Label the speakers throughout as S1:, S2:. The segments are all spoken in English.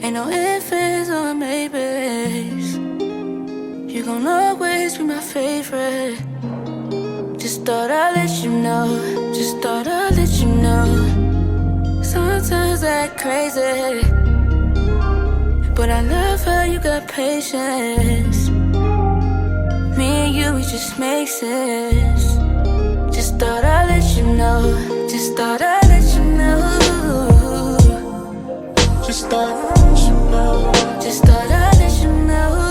S1: Ain't no ifs, ands, or maybes. You gon' always be my favorite. Just thought I'd let you know. Just thought I'd let you know. Sometimes I act crazy, but I love how you got patience. Me and you, we just make sense. Just thought I'd let you know. Just thought I'd let you know. Just thought I'd let you know. Just thought I'd let you know.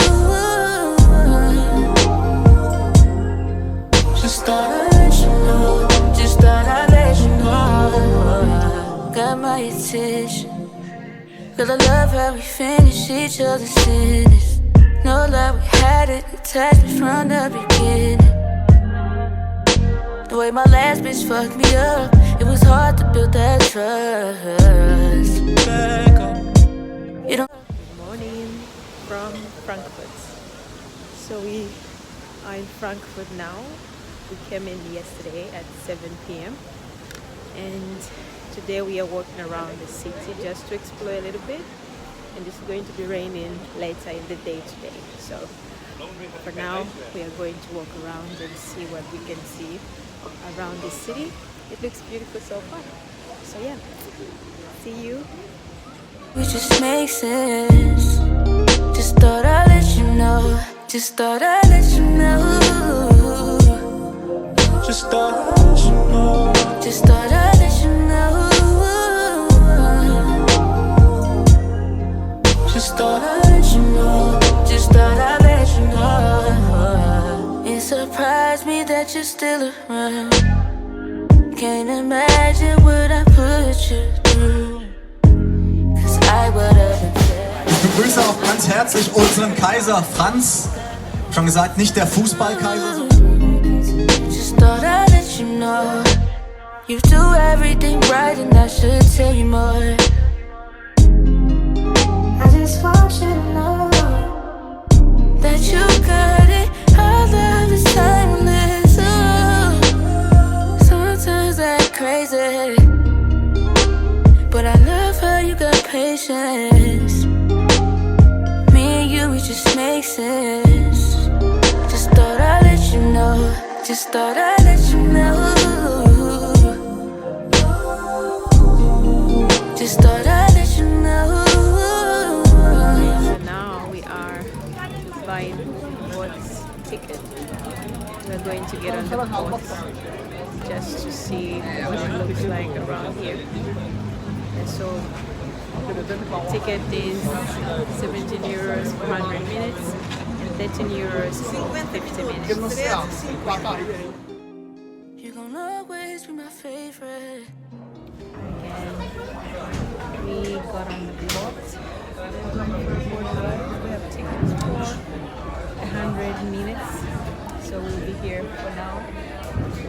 S1: Just thought I'd let you know. Just thought I'd let you know. Got my attention, 'cause I love how we finish each other's sentence. No lie, we had it attached from the beginning. The way my last bitch fucked me up, it was hard to build that trust. You don't.
S2: Good morning from Frankfurt. So we are in Frankfurt now. We came in yesterday at 7 p.m. and today we are walking around the city just to explore a little bit, and it's going to be raining later in the day today. So for now we are going to walk around and see what we can see around the city. It looks beautiful so far. So yeah, see you.
S1: We just make sense. Just thought I'd let you know. Just thought I'd let you know. Just thought I'd let you know. Just thought I'd let you know. Just thought I'd let you know. Just thought I'd let you know. It surprised me that you're still around. Can't imagine what I put you through. 'Cause I would have been fair.
S3: Ich begrüße auch ganz herzlich unseren Kaiser Franz. Schon gesagt, nicht der Fußballkaiser.
S1: Just thought I'd let you know. You do everything right and I should tell you more. I just want you to know that you got it. Our love is timeless. Oh, sometimes I act crazy, but I love how you got patience. Me and you, we just make sense. Just thought I'd let you know. Just thought I'd let you know. Just thought I'd let you know.
S2: So now we are buying boat's ticket. We're going to get on the boat just to see what it looks like around here. And so the ticket is 17 euros for 100 minutes and 13 euros for 50 minutes.
S1: You're gonna always be my favorite.
S2: Again, we got on the boat. We have tickets for 100 minutes, so we'll be here for now.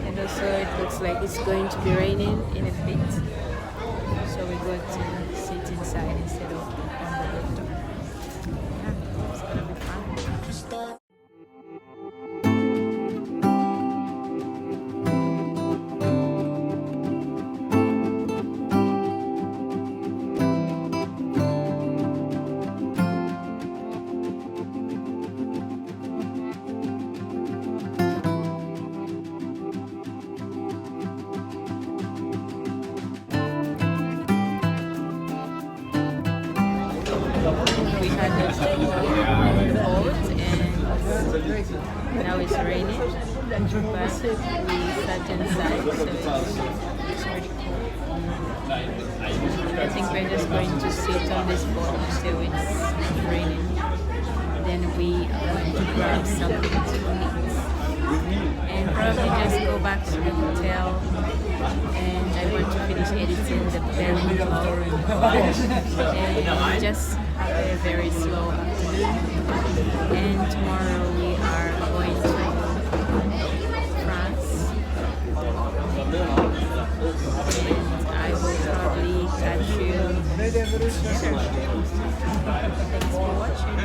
S2: And also it looks like it's going to be raining in a bit, so we're going to sit inside instead of on the rooftop. Yeah, it's gonna be fun. We had the boat and now it's raining, but we sat inside, so it's pretty cool. I think we're just going to sit on this boat until it's raining. Then we are going to grab something to eat and probably just go back to the hotel. And I want to finish editing the Berlin vlog and just have a very slow afternoon. And tomorrow we are going to France, and I will probably catch you there. Thanks for watching.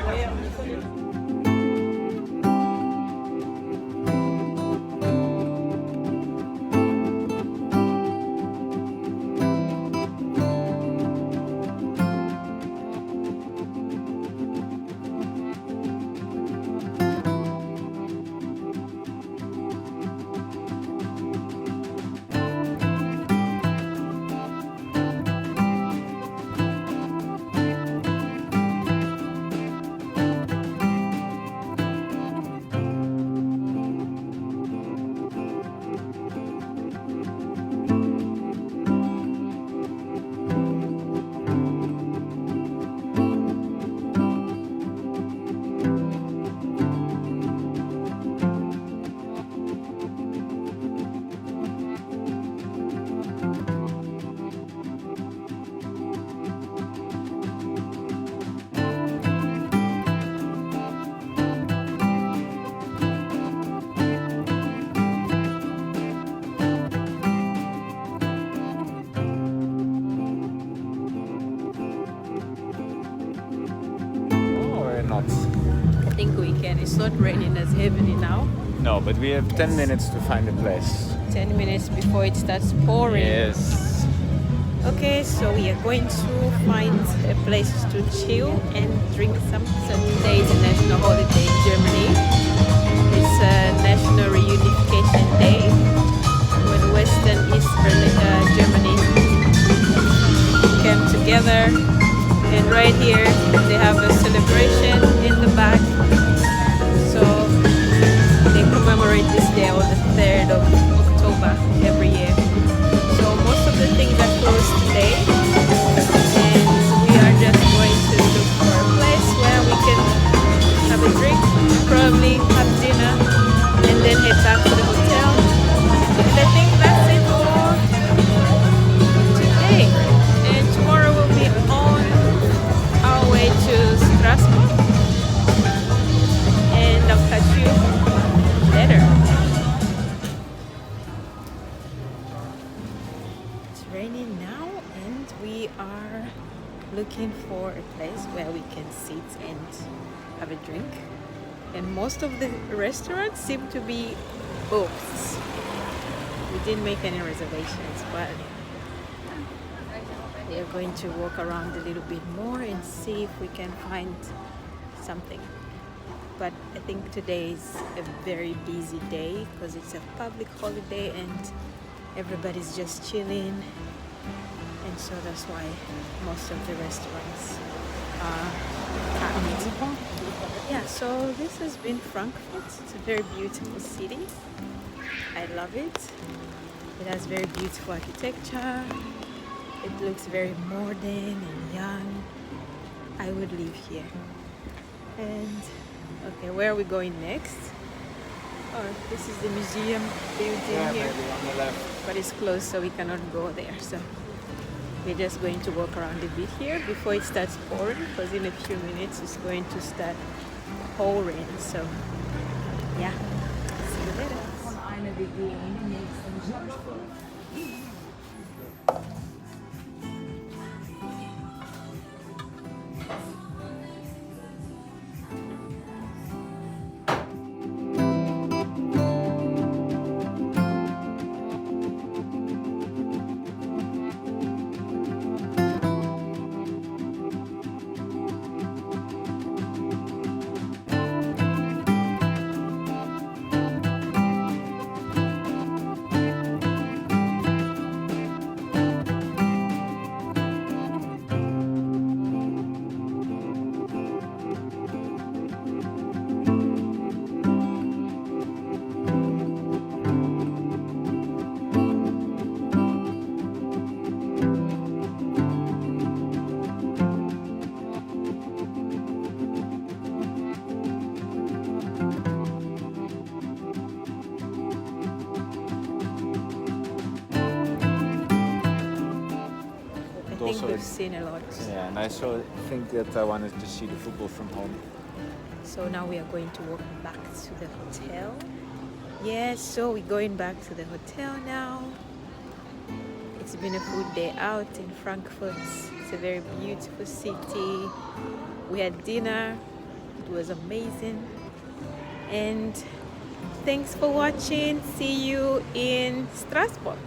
S4: not?
S2: I think we can. It's not raining as heavily now.
S4: No, but we have 10 minutes to find a place.
S2: 10 minutes before it starts pouring.
S4: Yes.
S2: Okay, so we are going to find a place to chill and drink some. So today is a national holiday in Germany. It's a national reunification day when Western East Germany came together. And right here they have a celebration in the back. So they commemorate this day on the 3rd of October every year. So most of the things are closed today, and we are just going to look for a place where we can have a drink, probably have dinner, and then head back to the hotel. And I think that's it for today. And tomorrow we'll be on our way to Strasbourg, and I'll catch you later. It's raining now, and we are looking for a place where we can sit and have a drink. And most of the restaurants seem to be booked. We didn't make any reservations, but we are going to walk around a little bit more and see if we can find something. But I think today is a very busy day because it's a public holiday and everybody's just chilling, and so that's why most of the restaurants are packed. Yeah, so this has been Frankfurt. It's a very beautiful city. I love it. It has very beautiful architecture. It looks very modern and young. I would live here. And okay, where are we going next? Oh, this is the museum building here.
S4: Maybe on the left.
S2: But it's closed, so we cannot go there. So we're just going to walk around a bit here before it starts pouring, because in a few minutes it's going to start pouring. So yeah, see you later. I think we've seen a lot.
S4: Yeah, and I think that I wanted to see the football from home.
S2: So now we are going to walk back to the hotel. Yes, so we're going back to the hotel now. It's been a good day out in Frankfurt. It's a very beautiful city. We had dinner. It was amazing. And thanks for watching. See you in Strasbourg.